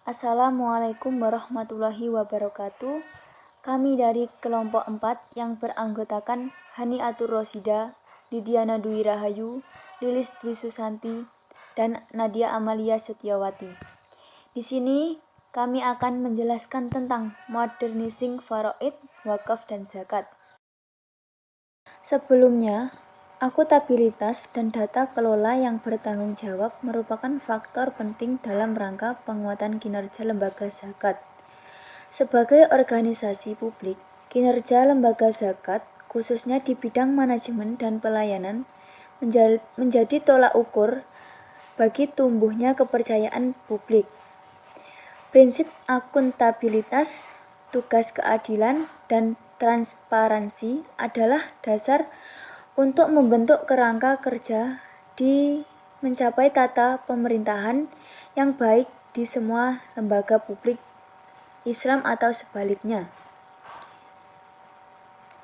Assalamualaikum warahmatullahi wabarakatuh. Kami dari kelompok 4 yang beranggotakan Haniatur Rosida, Lidiana Dwi Rahayu, Lilis Dwi Susanti, dan Nadia Amalia Setiawati. Di sini kami akan menjelaskan tentang modernizing faraid, wakaf, dan zakat. Sebelumnya, akuntabilitas dan data kelola yang bertanggung jawab merupakan faktor penting dalam rangka penguatan kinerja lembaga zakat. Sebagai organisasi publik, kinerja lembaga zakat, khususnya di bidang manajemen dan pelayanan, menjadi tolak ukur bagi tumbuhnya kepercayaan publik. Prinsip akuntabilitas, tugas keadilan, dan transparansi adalah dasar untuk membentuk kerangka kerja di mencapai tata pemerintahan yang baik di semua lembaga publik Islam atau sebaliknya.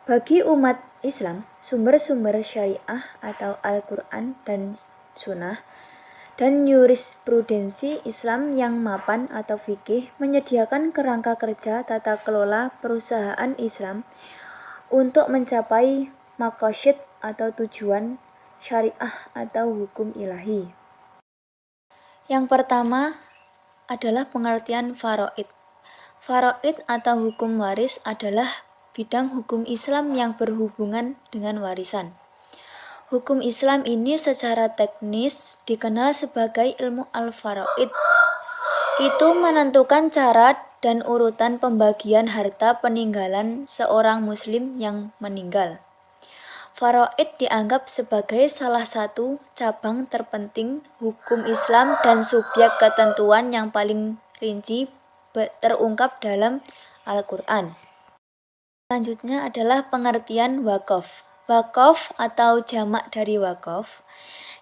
Bagi umat Islam, sumber-sumber syariah atau Al-Quran dan Sunnah dan jurisprudensi Islam yang mapan atau fikih menyediakan kerangka kerja tata kelola perusahaan Islam untuk mencapai maqasid atau tujuan syariah atau hukum ilahi. Yang pertama adalah pengertian faraid. Faraid atau hukum waris adalah bidang hukum Islam yang berhubungan dengan warisan. Hukum Islam ini secara teknis dikenal sebagai ilmu al-faraid. Itu menentukan cara dan urutan pembagian harta peninggalan seorang muslim yang meninggal. Faraid dianggap sebagai salah satu cabang terpenting hukum Islam dan subjek ketentuan yang paling rinci terungkap dalam Al-Quran. Selanjutnya adalah pengertian wakaf. Wakaf atau jamak dari wakaf,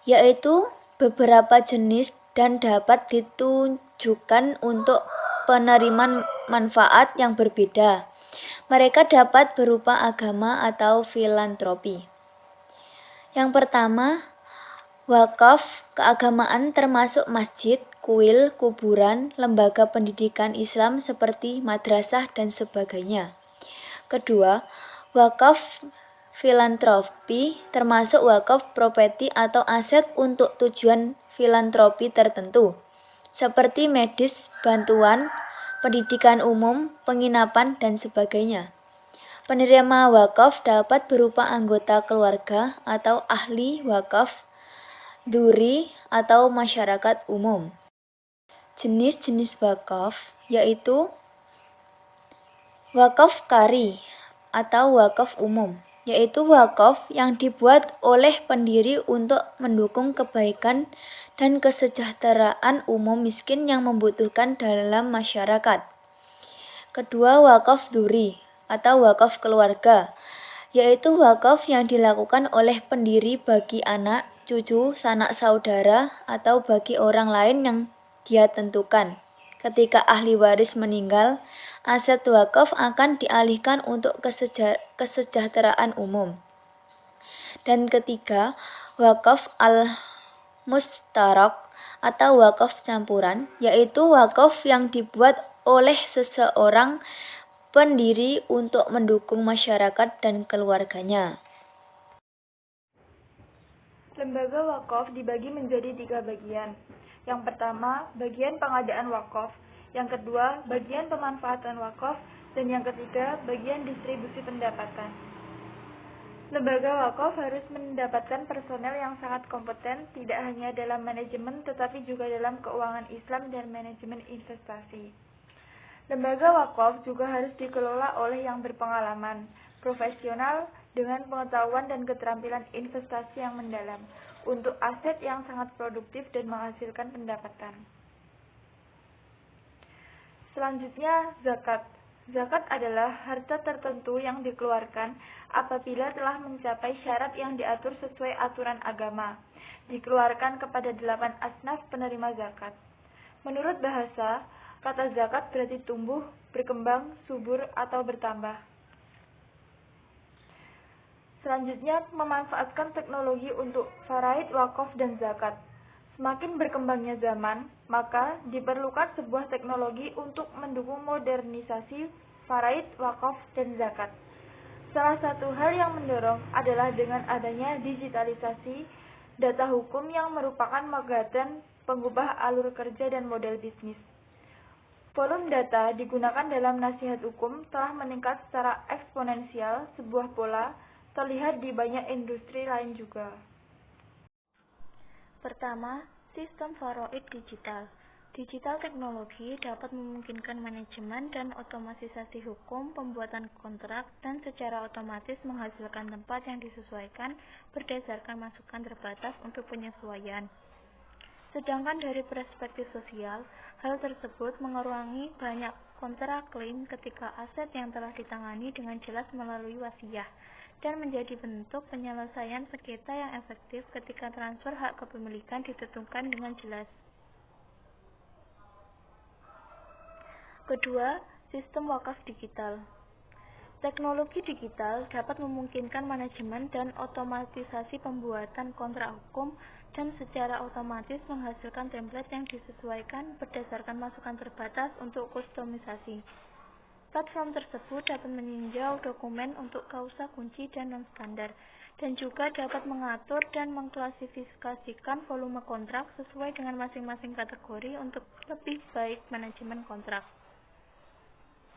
yaitu beberapa jenis dan dapat ditujukan untuk penerimaan manfaat yang berbeda. Mereka dapat berupa agama atau filantropi. Yang pertama, wakaf keagamaan termasuk masjid, kuil, kuburan, lembaga pendidikan Islam seperti madrasah dan sebagainya. Kedua, wakaf filantropi termasuk wakaf properti atau aset untuk tujuan filantropi tertentu, seperti medis, bantuan, pendidikan umum, penginapan, dan sebagainya. Penerima wakaf dapat berupa anggota keluarga atau ahli wakaf, duri, atau masyarakat umum. Jenis-jenis wakaf yaitu wakaf qari atau wakaf umum, yaitu wakaf yang dibuat oleh pendiri untuk mendukung kebaikan dan kesejahteraan umum miskin yang membutuhkan dalam masyarakat. Kedua, wakaf duri atau wakaf keluarga, yaitu wakaf yang dilakukan oleh pendiri bagi anak, cucu, sanak saudara, atau bagi orang lain yang dia tentukan. Ketika ahli waris meninggal, aset wakaf akan dialihkan untuk kesejahteraan umum. Dan ketiga, wakaf al-mustarak atau wakaf campuran, yaitu wakaf yang dibuat oleh seseorang pendiri untuk mendukung masyarakat dan keluarganya. Lembaga wakaf dibagi menjadi 3 bagian. Yang pertama, bagian pengadaan wakaf. Yang kedua, bagian pemanfaatan wakaf. Dan yang ketiga, bagian distribusi pendapatan. Lembaga wakaf harus mendapatkan personel yang sangat kompeten, tidak hanya dalam manajemen tetapi juga dalam keuangan Islam dan manajemen investasi. Lembaga wakaf juga harus dikelola oleh yang berpengalaman, profesional, dengan pengetahuan dan keterampilan investasi yang mendalam, untuk aset yang sangat produktif dan menghasilkan pendapatan. Selanjutnya, zakat. Zakat adalah harta tertentu yang dikeluarkan apabila telah mencapai syarat yang diatur sesuai aturan agama. Dikeluarkan kepada 8 asnaf penerima zakat. Menurut bahasa, kata zakat berarti tumbuh, berkembang, subur, atau bertambah. Selanjutnya, memanfaatkan teknologi untuk faraid, wakaf, dan zakat. Semakin berkembangnya zaman, maka diperlukan sebuah teknologi untuk mendukung modernisasi faraid, wakaf, dan zakat. Salah satu hal yang mendorong adalah dengan adanya digitalisasi data hukum yang merupakan magatan pengubah alur kerja dan model bisnis. Volume data digunakan dalam nasihat hukum telah meningkat secara eksponensial, sebuah pola terlihat di banyak industri lain juga. Pertama, sistem faraid digital. Digital teknologi dapat memungkinkan manajemen dan otomatisasi hukum, pembuatan kontrak, dan secara otomatis menghasilkan tempat yang disesuaikan berdasarkan masukan terbatas untuk penyesuaian. Sedangkan dari perspektif sosial, hal tersebut mengurangi banyak kontrak klaim ketika aset yang telah ditangani dengan jelas melalui wasiah, dan menjadi bentuk penyelesaian sengketa yang efektif ketika transfer hak kepemilikan ditentukan dengan jelas. Kedua, sistem wakaf digital. Teknologi digital dapat memungkinkan manajemen dan otomatisasi pembuatan kontrak hukum dan secara otomatis menghasilkan template yang disesuaikan berdasarkan masukan terbatas untuk kustomisasi. Platform tersebut dapat meninjau dokumen untuk kausa kunci dan non-standar, dan juga dapat mengatur dan mengklasifikasikan volume kontrak sesuai dengan masing-masing kategori untuk lebih baik manajemen kontrak.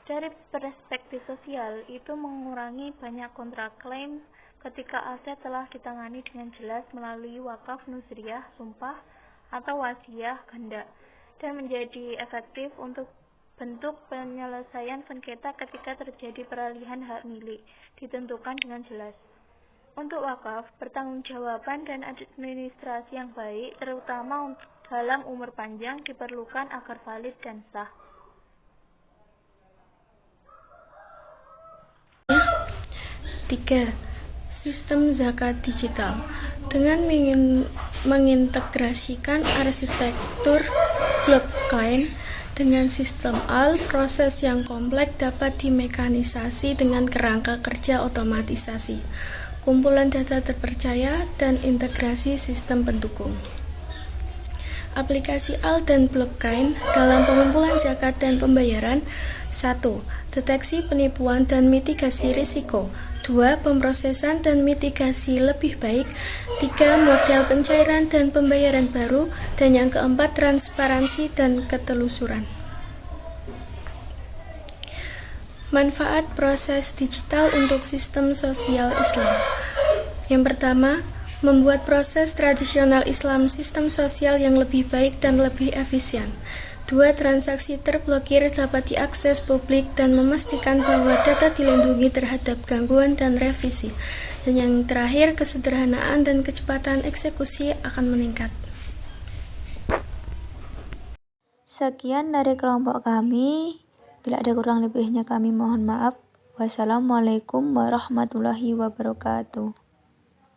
Dari perspektif sosial, itu mengurangi banyak kontrak klaim ketika aset telah ditangani dengan jelas melalui wakaf nuzriyah, sumpah, atau wasiah ganda, dan menjadi efektif untuk bentuk penyelesaian sengketa ketika terjadi peralihan hak milik, ditentukan dengan jelas. Untuk wakaf, pertanggungjawaban dan administrasi yang baik, terutama dalam umur panjang, diperlukan agar valid dan sah. 3. Sistem zakat digital. Dengan mengintegrasikan arsitektur blockchain dengan sistem AL, proses yang kompleks dapat dimekanisasi dengan kerangka kerja otomatisasi, kumpulan data terpercaya, dan integrasi sistem pendukung. Aplikasi AL dan blockchain dalam pengumpulan zakat dan pembayaran. 1. Deteksi penipuan dan mitigasi risiko. 2. Pemrosesan dan mitigasi lebih baik. 3. Model pencairan dan pembayaran baru. Dan yang keempat, transparansi dan ketelusuran. Manfaat proses digital untuk sistem sosial Islam. Yang pertama, membuat proses tradisional Islam sistem sosial yang lebih baik dan lebih efisien. 2. Transaksi terblokir dapat diakses publik dan memastikan bahwa data dilindungi terhadap gangguan dan revisi. Dan yang terakhir, kesederhanaan dan kecepatan eksekusi akan meningkat. Sekian dari kelompok kami. Bila ada kurang lebihnya kami mohon maaf. Wassalamualaikum warahmatullahi wabarakatuh.